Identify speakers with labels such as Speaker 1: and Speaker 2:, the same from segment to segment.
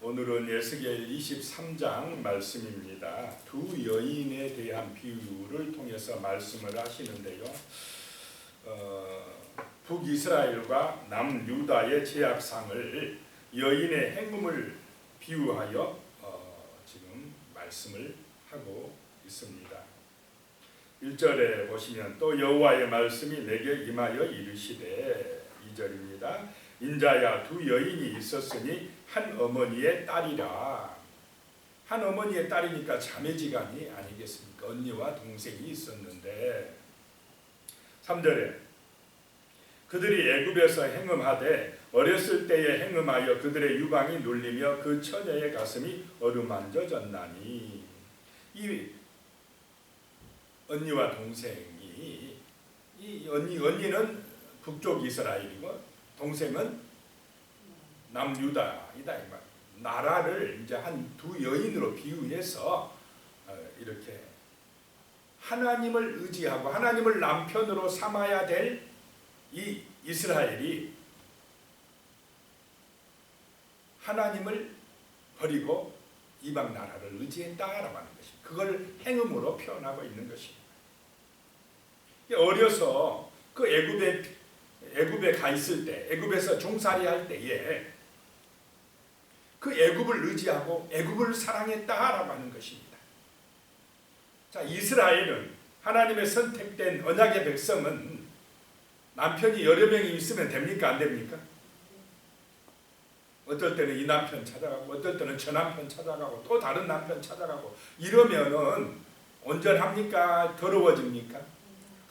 Speaker 1: 오늘은 에스겔 23장 말씀입니다. 두 여인에 대한 비유를 통해서 말씀을 하시는데요. 북이스라엘과 남유다의 제약상을 여인의 행음을 비유하여 지금 말씀을 하고 있습니다. 1절에 보시면 또 여호와의 말씀이 내게 임하여 이르시되 2절입니다. 인자야 두 여인이 있었으니 한 어머니의 딸이라. 한 어머니의 딸이니까 자매지간이 아니겠습니까? 언니와 동생이 있었는데 3절에 그들이 애굽에서 행음하되 어렸을 때에 행음하여 그들의 유방이 눌리며 그 처녀의 가슴이 어루만져졌나니. 이 언니와 동생이 이 언니는 북쪽 이스라엘이고 동생은 남유다이다 이 말. 나라를 이제 한 두 여인으로 비유해서 이렇게 하나님을 의지하고 하나님을 남편으로 삼아야 될 이 이스라엘이 하나님을 버리고 이방 나라를 의지했다라고 하는 것입니다. 그걸 행음으로 표현하고 있는 것입니다. 어려서 그 애굽에 가 있을 때, 애굽에서 종살이 할 때에 그 애굽을 의지하고 애굽을 사랑했다라고 하는 것입니다. 자, 이스라엘은 하나님의 선택된 언약의 백성은 남편이 여러 명이 있으면 됩니까? 안 됩니까? 어떨 때는 이 남편 찾아가고 어떨 때는 저 남편 찾아가고 또 다른 남편 찾아가고 이러면은 온전합니까? 더러워집니까?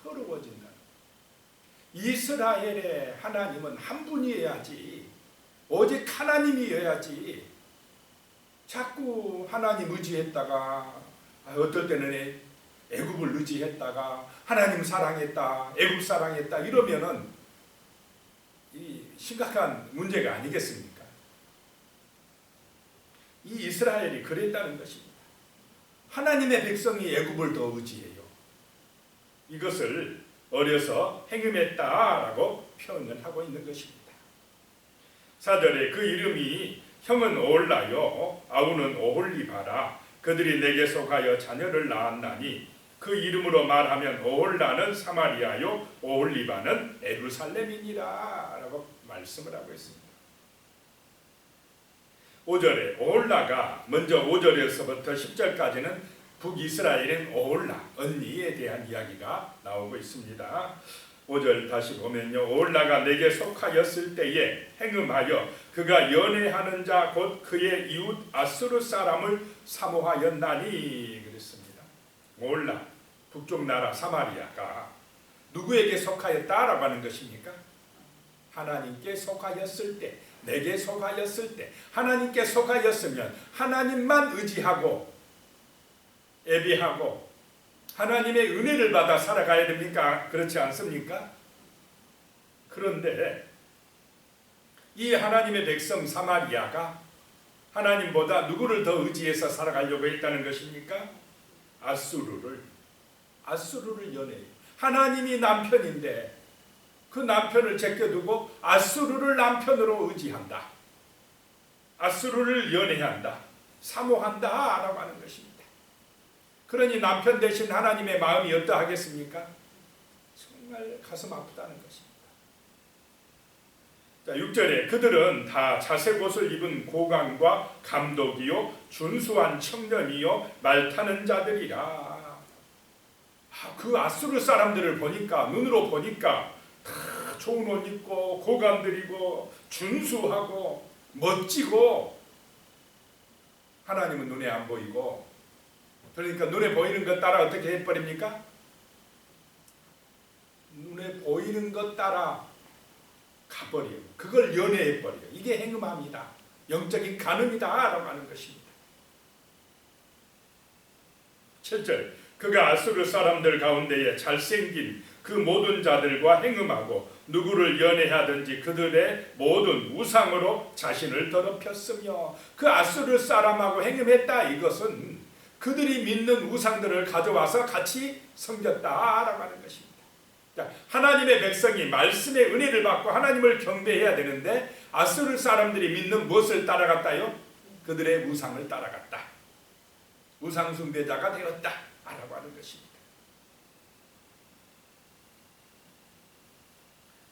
Speaker 1: 더러워진다. 이스라엘의 하나님은 한 분이어야지, 오직 하나님이어야지. 자꾸 하나님 의지했다가 어떨 때는 애굽을 의지했다가 하나님 사랑했다, 애굽 사랑했다 이러면은 이 심각한 문제가 아니겠습니까? 이 이스라엘이 그랬다는 것입니다. 하나님의 백성이 애굽을 더 의지해요. 이것을 어려서 행음했다라고 표현을 하고 있는 것입니다. 4절에 그 이름이 형은 오홀라요 아우는 오홀리바라. 그들이 내게 속하여 자녀를 낳았나니 그 이름으로 말하면 오홀라는 사마리아요 오홀리바는 예루살렘이니라 라고 말씀을 하고 있습니다. 5절에 오홀라가 먼저 5절에서부터 10절까지는 북이스라엘인 오홀라 언니에 대한 이야기가 나오고 있습니다. 5절 다시 보면요. 오홀라가 내게 속하였을 때에 행음하여 그가 연애하는 자 곧 그의 이웃 아수르 사람을 사모하였나니 그랬습니다. 오홀라 북쪽 나라 사마리아가 누구에게 속하였다라고 하는 것입니까? 하나님께 속하였을 때, 내게 속하였을 때, 하나님께 속하였으면 하나님만 의지하고 예비하고 하나님의 은혜를 받아 살아가야 됩니까? 그렇지 않습니까? 그런데 이 하나님의 백성 사마리아가 하나님보다 누구를 더 의지해서 살아가려고 했다는 것입니까? 아수르를 연애해요. 하나님이 남편인데 그 남편을 제껴두고 아수르를 남편으로 의지한다. 아수르를 연애한다. 사모한다 라고 하는 것입니다. 그러니 남편 대신 하나님의 마음이 어떠하겠습니까? 정말 가슴 아프다는 것입니다. 자, 6절에 그들은 다 자색 옷을 입은 고관과 감독이요 준수한 청년이요 말타는 자들이라. 그 아수르 사람들을 보니까 눈으로 보니까 다 좋은 옷 입고 고관들이고 준수하고 멋지고 하나님은 눈에 안 보이고 그러니까 눈에 보이는 것 따라 어떻게 해버립니까? 눈에 보이는 것 따라 가버려요. 그걸 연애해버려요. 이게 행음합니다. 영적인 간음이다 라고 하는 것입니다. 7절 그가 아수르 사람들 가운데에 잘생긴 그 모든 자들과 행음하고 누구를 연애하든지 그들의 모든 우상으로 자신을 더럽혔으며 그 아수르 사람하고 행음했다. 이것은 그들이 믿는 우상들을 가져와서 같이 섬겼다라고 하는 것입니다. 자, 하나님의 백성이 말씀의 은혜를 받고 하나님을 경배해야 되는데 아수르 사람들이 믿는 무엇을 따라갔다요? 그들의 우상을 따라갔다. 우상 숭배자가 되었다 라고 하는 것입니다.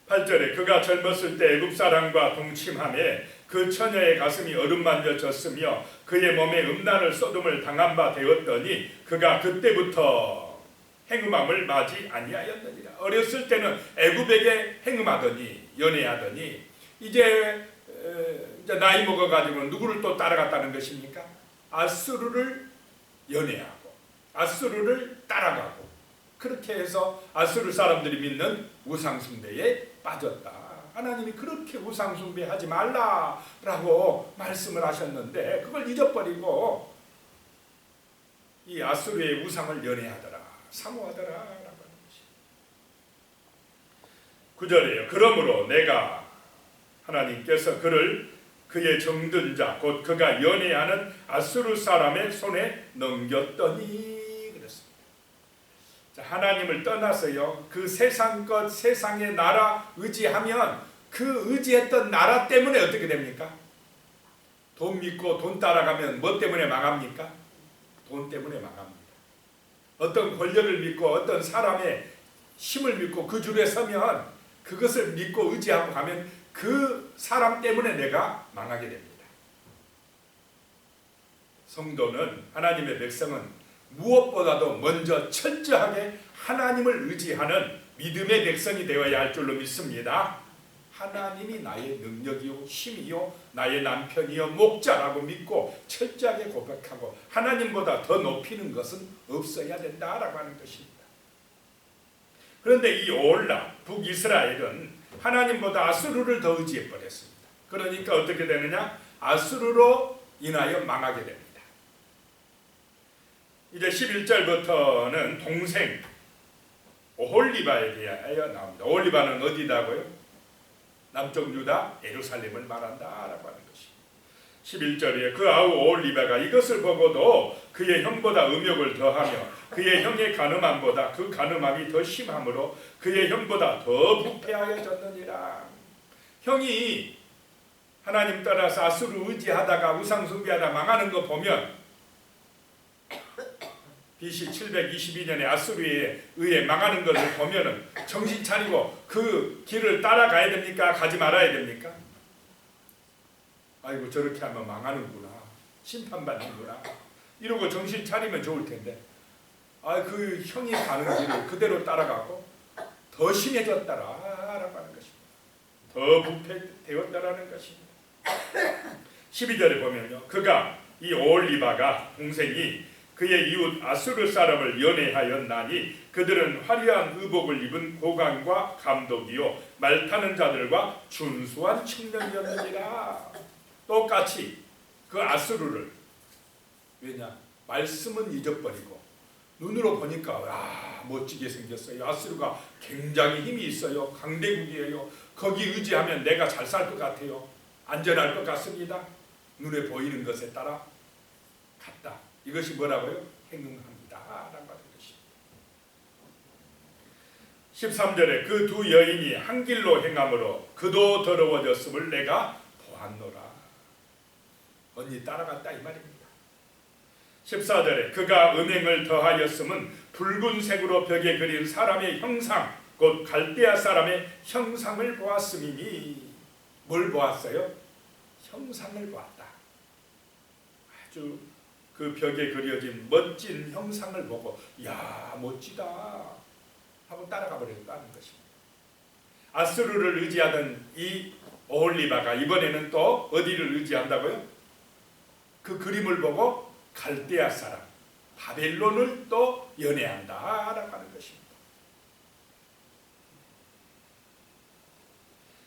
Speaker 1: 8절에 그가 젊었을 때 애굽 사람과 동침함에 그 처녀의 가슴이 어루만져 졌으며 그의 몸에 음란을 소돔을 당한 바 되었더니 그가 그때부터 행음함을 맞이 아니하였느니라. 어렸을 때는 애굽에게 행음하더니 연애하더니 이제 나이 먹어가지고 누구를 또 따라갔다는 것입니까? 아수르를 연애하고 아수르를 따라가고 그렇게 해서 아수르 사람들이 믿는 우상숭배에 빠졌다. 하나님이 그렇게 우상숭배하지 말라라고 말씀을 하셨는데 그걸 잊어버리고 이 아수르의 우상을 연애하더라, 사모하더라 라고 하는 것입니다. 9절이에요. 그러므로 내가 하나님께서 그의 정든 자 곧 그가 연애하는 아수르 사람의 손에 넘겼더니 그랬습니다. 자, 하나님을 떠나서요 그 세상 것 세상의 나라 의지하면 그 의지했던 나라 때문에 어떻게 됩니까? 돈 믿고 돈 따라가면 뭐 때문에 망합니까? 돈 때문에 망합니다. 어떤 권력을 믿고 어떤 사람의 힘을 믿고 그 줄에 서면 그것을 믿고 의지하고 가면 그 사람 때문에 내가 망하게 됩니다. 성도는 하나님의 백성은 무엇보다도 먼저 철저하게 하나님을 의지하는 믿음의 백성이 되어야 할 줄로 믿습니다. 하나님이 나의 능력이요 힘이요 나의 남편이요 목자라고 믿고 철저하게 고백하고 하나님보다 더 높이는 것은 없어야 된다라고 하는 것입니다. 그런데 이 오홀라 북이스라엘은 하나님보다 아수르를 더 의지해 버렸습니다. 그러니까 어떻게 되느냐? 아수르로 인하여 망하게 됩니다. 이제 11절부터는 동생 오홀리바에 대하여 나옵니다. 오홀리바는 어디다고요? 남쪽 유다 예루살렘을 말한다라고 하는 것입니다. 11절에 그 아우 오홀리바가 이것을 보고도 그의 형보다 음욕을 더하며 그의 형의 간음함보다 그 간음함이 더 심함으로 그의 형보다 더 부패하여졌느니라. 형이 하나님 따라서 아수르 의지하다가 우상숭배하다 망하는 거 보면 BC 722년에 아수르에 의해 망하는 것을 보면은 정신 차리고 그 길을 따라가야 됩니까? 가지 말아야 됩니까? 아이고 저렇게 하면 망하는구나. 심판받는구나. 이러고 정신 차리면 좋을 텐데 그 형이 가는 길을 그대로 따라가고 더 심해졌다라고 하는 것입니다. 더 부패되었다라는 것입니다. 12절에 보면요. 그가 이 오홀리바가 동생이 그의 이웃 아수르 사람을 연애하였나니 그들은 화려한 의복을 입은 고관과 감독이요 말 타는 자들과 준수한 청년이었느니라. 똑같이 그 아수르를 왜냐? 말씀은 잊어버리고 눈으로 보니까 멋지게 생겼어요. 아수르가 굉장히 힘이 있어요. 강대국이에요. 거기 의지하면 내가 잘 살 것 같아요. 안전할 것 같습니다. 눈에 보이는 것에 따라 갔다. 이것이 뭐라고요? 행응합니다 라고 하는 것입니다. 13절에 그 두 여인이 한 길로 행함으로 그도 더러워졌음을 내가 보았노라. 언니 따라갔다 이 말입니다. 14절에 그가 음행을 더하였음은 붉은색으로 벽에 그린 사람의 형상 곧 갈대아 사람의 형상을 보았음이니. 뭘 보았어요? 형상을 보았다. 아주 그 벽에 그려진 멋진 형상을 보고 야 멋지다 하고 따라가 버렸다는 것입니다. 아수르를 의지하던 이 오홀리바가 이번에는 또 어디를 의지한다고요? 그 그림을 보고 갈대아 사람 바벨론을 또 연애한다라고 하는 것입니다.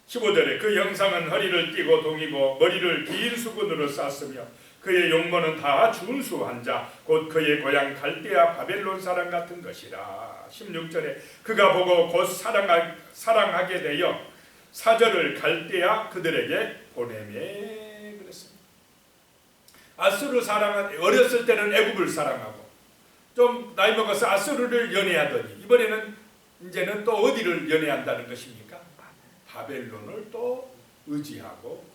Speaker 1: 15절에 그 형상은 허리를 띠고 동이고 머리를 긴 수건으로 쌌으며 그의 용모는 다 준수한 자 곧 그의 고향 갈대아 바벨론 사람 같은 것이라. 16절에 그가 보고 곧 사랑하게 되어 사절을 갈대아 그들에게 보내매 그랬습니다. 아수르 사랑은 어렸을 때는 애굽을 사랑하고 좀 나이 먹어서 아수르를 연애하더니 이제는 또 어디를 연애한다는 것입니까? 바벨론을 또 의지하고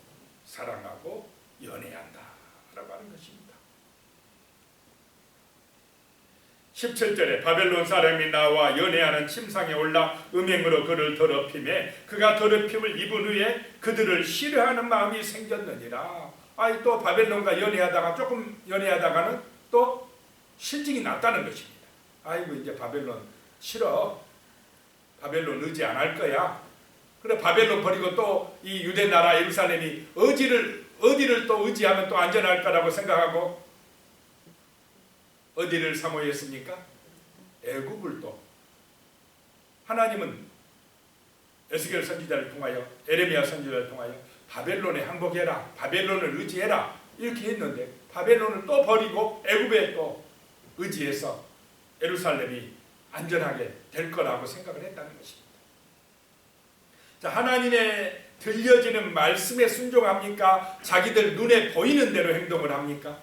Speaker 1: 사랑하고 연애한다 라고 하는 것입니다. 17절에 바벨론 사람이 나와 연애하는 침상에 올라 음행으로 그를 더럽히매 그가 더럽힘을 입은 후에 그들을 싫어하는 마음이 생겼느니라. 아이 또 바벨론과 연애하다가 조금 연애하다가는 또 실증이 났다는 것입니다. 아이고 이제 바벨론 싫어. 바벨론 의지 안 할 거야. 그래 바벨론 버리고 또 이 유대 나라 예루살렘이 어디를 또 의지하면 또 안전할 거라고 생각하고 어디를 사모했습니까? 애굽을 또. 하나님은 에스겔 선지자를 통하여 에레미야 선지자를 통하여 바벨론에 항복해라, 바벨론을 의지해라 이렇게 했는데 바벨론을 또 버리고 애굽에 또 의지해서 예루살렘이 안전하게 될 거라고 생각을 했다는 것입니다. 자, 하나님의 들려지는 말씀에 순종합니까? 자기들 눈에 보이는 대로 행동을 합니까?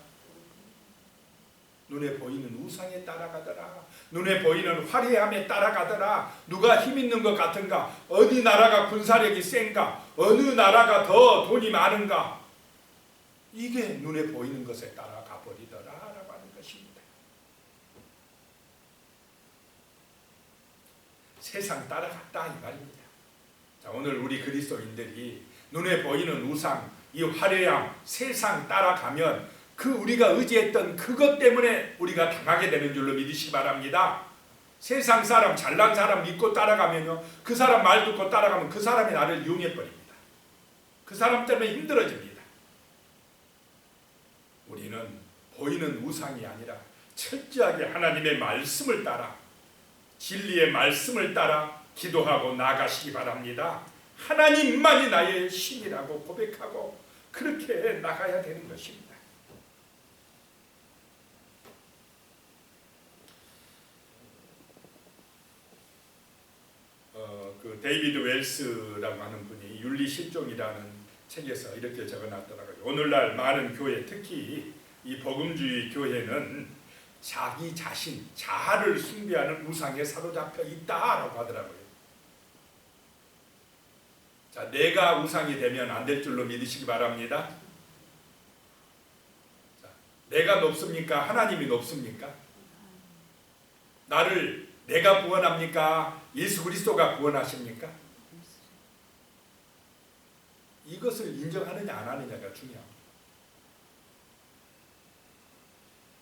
Speaker 1: 눈에 보이는 우상에 따라가더라. 눈에 보이는 화려함에 따라가더라. 누가 힘 있는 것 같은가? 어디 나라가 군사력이 센가? 어느 나라가 더 돈이 많은가? 이게 눈에 보이는 것에 따라가 버리더라 라고 하는 것입니다. 세상 따라갔다 이 말입니다. 자, 오늘 우리 그리스도인들이 눈에 보이는 우상, 이 화려함, 세상 따라가면 그 우리가 의지했던 그것 때문에 우리가 당하게 되는 줄로 믿으시기 바랍니다. 세상 사람, 잘난 사람 믿고 따라가면요, 그 사람 말 듣고 따라가면 그 사람이 나를 이용해 버립니다. 그 사람 때문에 힘들어집니다. 우리는 보이는 우상이 아니라 철저하게 하나님의 말씀을 따라, 진리의 말씀을 따라 기도하고 나가시기 바랍니다. 하나님만이 나의 신이라고 고백하고 그렇게 나가야 되는 것입니다. 그 데이비드 웰스라고 하는 분이 윤리실종이라는 책에서 이렇게 적어놨더라고요. 오늘날 많은 교회, 특히 이 복음주의 교회는 자기 자신, 자아를 숭배하는 우상에 사로잡혀 있다라고 하더라고요. 자, 내가 우상이 되면 안 될 줄로 믿으시기 바랍니다. 자, 내가 높습니까? 하나님이 높습니까? 나를 내가 구원합니까? 예수 그리스도가 구원하십니까? 이것을 인정하느냐 안 하느냐가 중요합니다.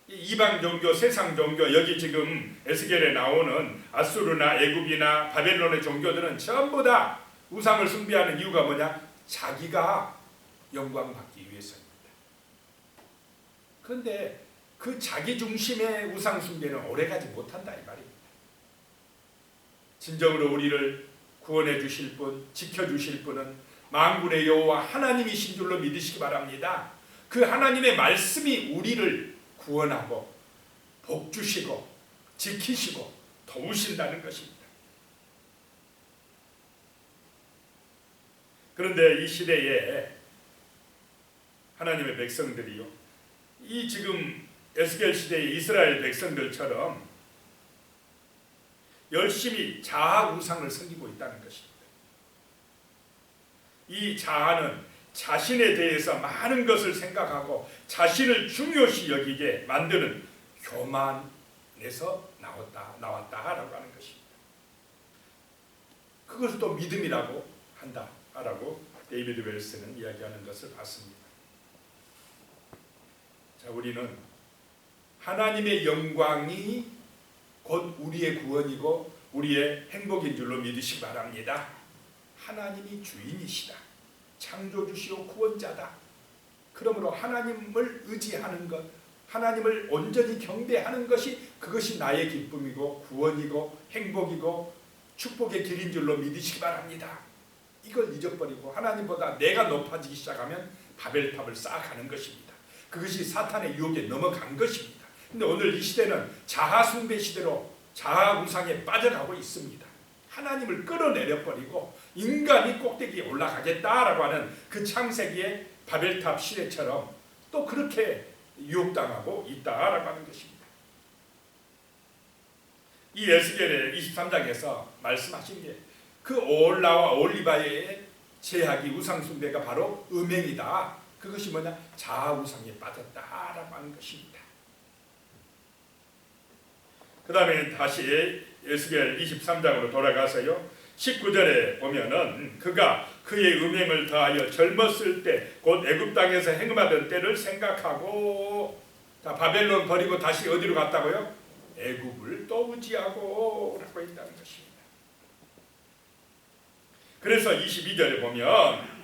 Speaker 1: 이방 종교, 세상 종교, 여기 지금 에스겔에 나오는 아수르나 애굽이나 바벨론의 종교들은 전부 다 우상을 숭배하는 이유가 뭐냐? 자기가 영광받기 위해서입니다. 그런데 그 자기 중심의 우상 숭배는 오래가지 못한다 이 말입니다. 진정으로 우리를 구원해 주실 분, 지켜 주실 분은 만군의 여호와 하나님이신 줄로 믿으시기 바랍니다. 그 하나님의 말씀이 우리를 구원하고 복 주시고 지키시고 도우신다는 것입니다. 그런데 이 시대에 하나님의 백성들이요, 이 지금 에스겔 시대의 이스라엘 백성들처럼 열심히 자아 우상을 섬기고 있다는 것입니다. 이 자아는 자신에 대해서 많은 것을 생각하고 자신을 중요시 여기게 만드는 교만에서 나왔다라고 하는 것입니다. 그것을 또 믿음이라고 한다라고 데이비드 웰스는 이야기하는 것을 봤습니다. 자, 우리는 하나님의 영광이 곧 우리의 구원이고 우리의 행복인 줄로 믿으시기 바랍니다. 하나님이 주인이시다. 창조주시오 구원자다. 그러므로 하나님을 의지하는 것, 하나님을 온전히 경배하는 것이 그것이 나의 기쁨이고 구원이고 행복이고 축복의 길인 줄로 믿으시기 바랍니다. 이걸 잊어버리고 하나님보다 내가 높아지기 시작하면 바벨탑을 쌓아가는 것입니다. 그것이 사탄의 유혹에 넘어간 것입니다. 근데 오늘 이 시대는 자아 숭배 시대로 자아 우상에 빠져가고 있습니다. 하나님을 끌어내려버리고 인간이 꼭대기에 올라가겠다라고 하는 그 창세기의 바벨탑 시대처럼 또 그렇게 유혹당하고 있다라고 하는 것입니다. 이 에스겔의 23장에서 말씀하신 게 그 올라와 올리바의 제약이 우상 숭배가 바로 음행이다. 그것이 뭐냐? 자아우상에 빠졌다라고 하는 것입니다. 그 다음에 다시 에스겔 23장으로 돌아가서요, 19절에 보면은 그가 그의 음행을 더하여 젊었을 때 곧 애굽 땅에서 행음하던 때를 생각하고, 자, 바벨론 버리고 다시 어디로 갔다고요? 애굽을 또 의지하고 라고 있다는 것입니다. 그래서 22절에 보면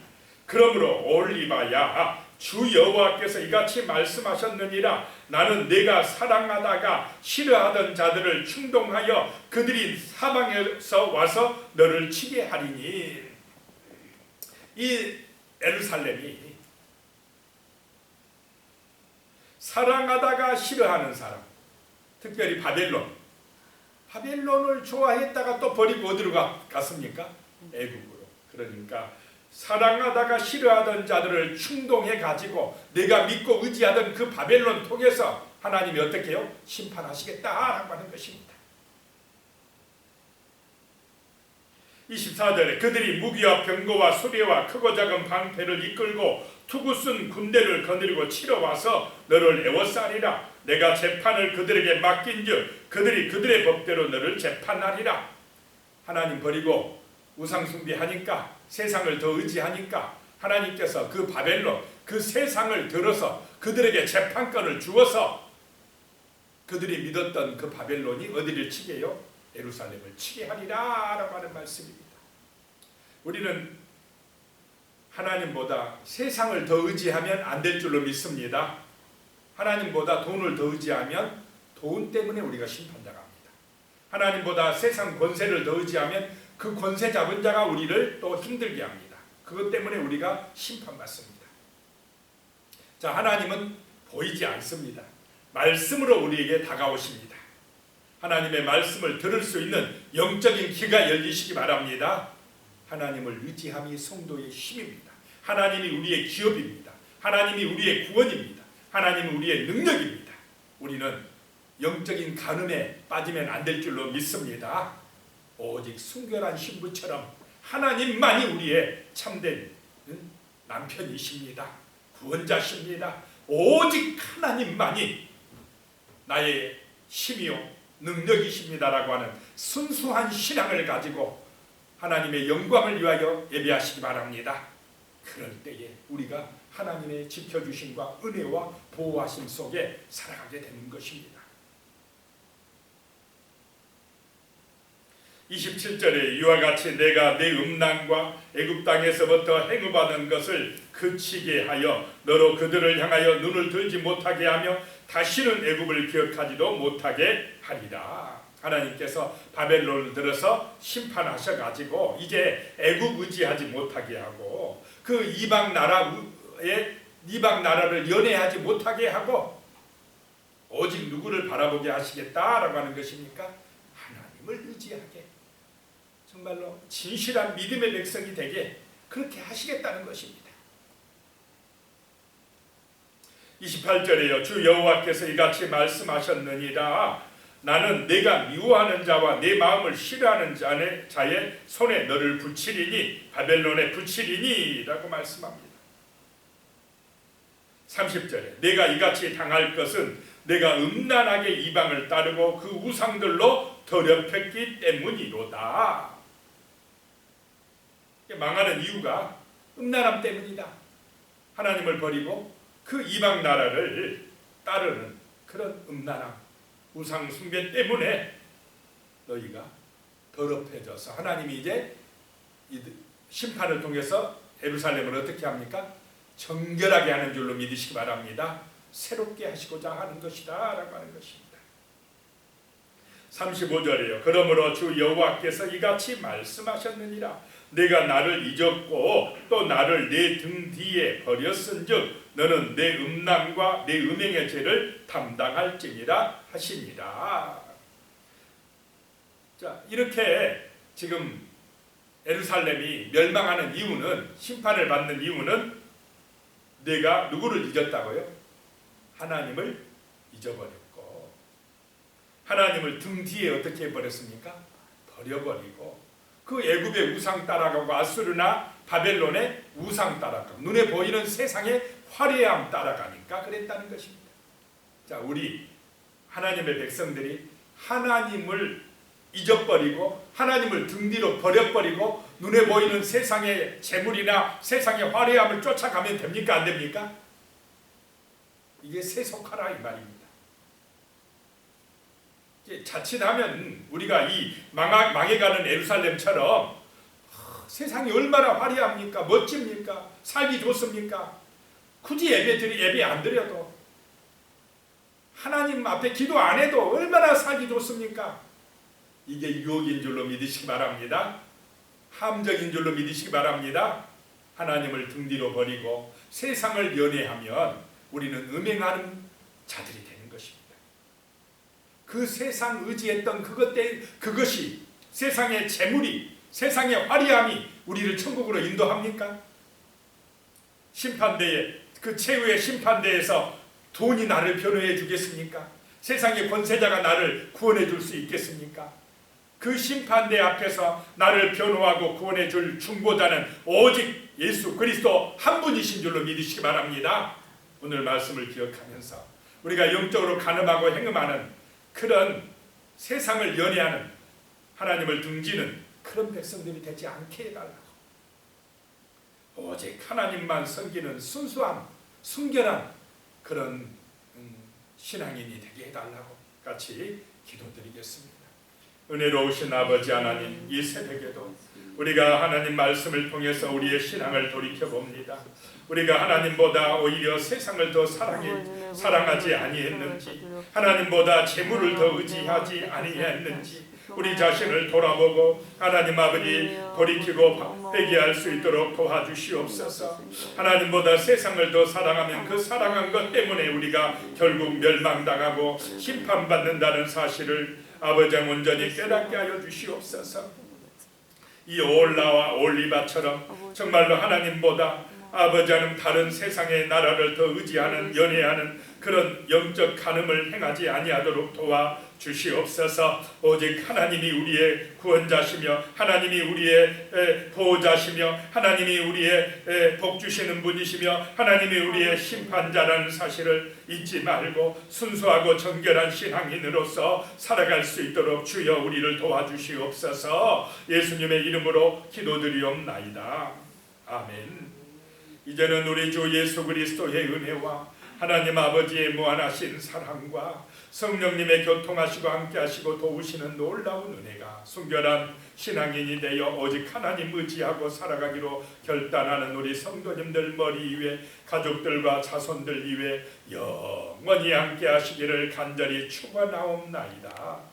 Speaker 1: 그러므로 올리바야, 주 여호와께서 이같이 말씀하셨느니라. 나는 내가 사랑하다가 싫어하던 자들을 충동하여 그들이 사방에서 와서 너를 치게 하리니. 이 예루살렘이 사랑하다가 싫어하는 사람, 특별히 바벨론을 좋아했다가 또 버리고 어디로 갔습니까? 애굽으로. 그러니까 사랑하다가 싫어하던 자들을 충동해 가지고 내가 믿고 의지하던 그 바벨론 통해서 하나님이 어떻게 해요? 심판하시겠다라고 하는 것입니다. 24절에 그들이 무기와 병거와 수레와 크고 작은 방패를 이끌고 투구 쓴 군대를 거느리고 치러 와서 너를 애워싸리라. 내가 재판을 그들에게 맡긴즉 그들이 그들의 법대로 너를 재판하리라. 하나님 버리고 우상 숭배하니까, 세상을 더 의지하니까 하나님께서 그 바벨론, 그 세상을 들어서 그들에게 재판권을 주어서 그들이 믿었던 그 바벨론이 어디를 치게 해요? 예루살렘을 치게 하리라 라고 하는 말씀입니다. 우리는 하나님보다 세상을 더 의지하면 안 될 줄로 믿습니다. 하나님보다 돈을 더 의지하면 돈 때문에 우리가 심판당합니다. 하나님보다 세상 권세를 더 의지하면 그 권세 잡은 자가 우리를 또 힘들게 합니다. 그것 때문에 우리가 심판받습니다. 자, 하나님은 보이지 않습니다. 말씀으로 우리에게 다가오십니다. 하나님의 말씀을 들을 수 있는 영적인 귀가 열리시기 바랍니다. 하나님을 의지함이 성도의 힘입니다. 하나님이 우리의 기업입니다. 하나님이 우리의 구원입니다. 하나님은 우리의 능력입니다. 우리는 영적인 간음에 빠지면 안 될 줄로 믿습니다. 오직 순결한 신부처럼 하나님만이 우리의 참된 남편이십니다. 구원자십니다. 오직 하나님만이 나의 힘이요 능력이십니다라고 하는 순수한 신앙을 가지고 하나님의 영광을 위하여 예배하시기 바랍니다. 그럴 때에 우리가 하나님의 지켜주심과 은혜와 보호하심 속에 살아가게 되는 것입니다. 27절에 이와 같이 내가 내 음란과 애굽 땅에서부터 행음하는 것을 그치게 하여 너로 그들을 향하여 눈을 들지 못하게 하며 다시는 애굽을 기억하지도 못하게 하리라. 하나님께서 바벨론을 들어서 심판하셔가지고 이제 애굽 의지하지 못하게 하고 그 이방 나라를 연애하지 못하게 하고 오직 누구를 바라보게 하시겠다라고 하는 것입니까? 하나님을 의지하게, 정말로 진실한 믿음의 백성이 되게 그렇게 하시겠다는 것입니다. 28절에요. 주 여호와께서 이같이 말씀하셨느니라. 나는 내가 미워하는 자와 내 마음을 싫어하는 자의 손에 너를 붙이리니, 바벨론에 붙이리니 라고 말씀합니다. 30절에 내가 이같이 당할 것은 내가 음란하게 이방을 따르고 그 우상들로 더럽혔기 때문이로다. 망하는 이유가 음란함 때문이다. 하나님을 버리고 그 이방 나라를 따르는 그런 음란함, 우상 숭배 때문에 너희가 더럽혀져서 하나님이 이제 심판을 통해서 예루살렘을 어떻게 합니까? 정결하게 하는 줄로 믿으시기 바랍니다. 새롭게 하시고자 하는 것이다 라고 하는 것입니다. 35절이에요. 그러므로 주 여호와께서 이같이 말씀하셨느니라. 내가 나를 잊었고 또 나를 내 등 뒤에 버렸은즉 너는 내 음란과 내 음행의 죄를 담당할지니라 하시니라. 자, 이렇게 지금 예루살렘이 멸망하는 이유는, 심판을 받는 이유는 내가 누구를 잊었다고요? 하나님을 잊어버렸고, 하나님을 등 뒤에 어떻게 해버렸습니까? 버려버리고 그 애굽의 우상 따라가고 아수르나 바벨론의 우상 따라가, 눈에 보이는 세상의 화려함 따라가니까 그랬다는 것입니다. 자, 우리 하나님의 백성들이 하나님을 잊어버리고 하나님을 등 뒤로 버려버리고 눈에 보이는 세상의 재물이나 세상의 화려함을 쫓아가면 됩니까? 안 됩니까? 이게 세속하라 이 말입니다. 자칫하면 우리가 이 망해가는 예루살렘처럼 세상이 얼마나 화려합니까? 멋집니까? 살기 좋습니까? 굳이 예배 안 드려도, 하나님 앞에 기도 안 해도 얼마나 살기 좋습니까? 이게 유혹인 줄로 믿으시기 바랍니다. 함정인 줄로 믿으시기 바랍니다. 하나님을 등 뒤로 버리고 세상을 연애하면 우리는 음행하는 자들이 되는 것입니다. 그 세상 의지했던 그것이 세상의 재물이, 세상의 화려함이 우리를 천국으로 인도합니까? 심판대에, 그 최후의 심판대에서 돈이 나를 변호해 주겠습니까? 세상의 권세자가 나를 구원해 줄 수 있겠습니까? 그 심판대 앞에서 나를 변호하고 구원해 줄 중보자는 오직 예수 그리스도 한 분이신 줄로 믿으시기 바랍니다. 오늘 말씀을 기억하면서 우리가 영적으로 간음하고 행음하는 그런 세상을 연애하는, 하나님을 등지는 그런 백성들이 되지 않게 해달라고, 오직 하나님만 섬기는 순수한 순결한 그런 신앙인이 되게 해달라고 같이 기도드리겠습니다. 은혜로우신 아버지 하나님, 이 새벽에도 우리가 하나님 말씀을 통해서 우리의 신앙을 돌이켜봅니다. 우리가 하나님보다 오히려 세상을 더 사랑하지 아니했는지, 하나님보다 재물을 더 의지하지 아니했는지 우리 자신을 돌아보고 하나님 아버지 돌이키고 회개할 수 있도록 도와주시옵소서. 하나님보다 세상을 더 사랑하면 그 사랑한 것 때문에 우리가 결국 멸망당하고 심판받는다는 사실을 아버지 온전히 깨닫게 하여 주시옵소서. 이 올라와 올리바처럼 정말로 하나님보다 아버지 하나님 다른 세상의 나라를 더 의지하는, 연애하는 그런 영적 간음을 행하지 아니하도록 도와주시옵소서. 오직 하나님이 우리의 구원자시며 하나님이 우리의 보호자시며 하나님이 우리의 복주시는 분이시며 하나님이 우리의 심판자라는 사실을 잊지 말고 순수하고 정결한 신앙인으로서 살아갈 수 있도록 주여 우리를 도와주시옵소서. 예수님의 이름으로 기도드리옵나이다. 아멘. 이제는 우리 주 예수 그리스도의 은혜와 하나님 아버지의 무한하신 사랑과 성령님의 교통하시고 함께하시고 도우시는 놀라운 은혜가 순결한 신앙인이 되어 오직 하나님 의지하고 살아가기로 결단하는 우리 성도님들 머리 위에, 가족들과 자손들 위에 영원히 함께하시기를 간절히 축원하옵나이다.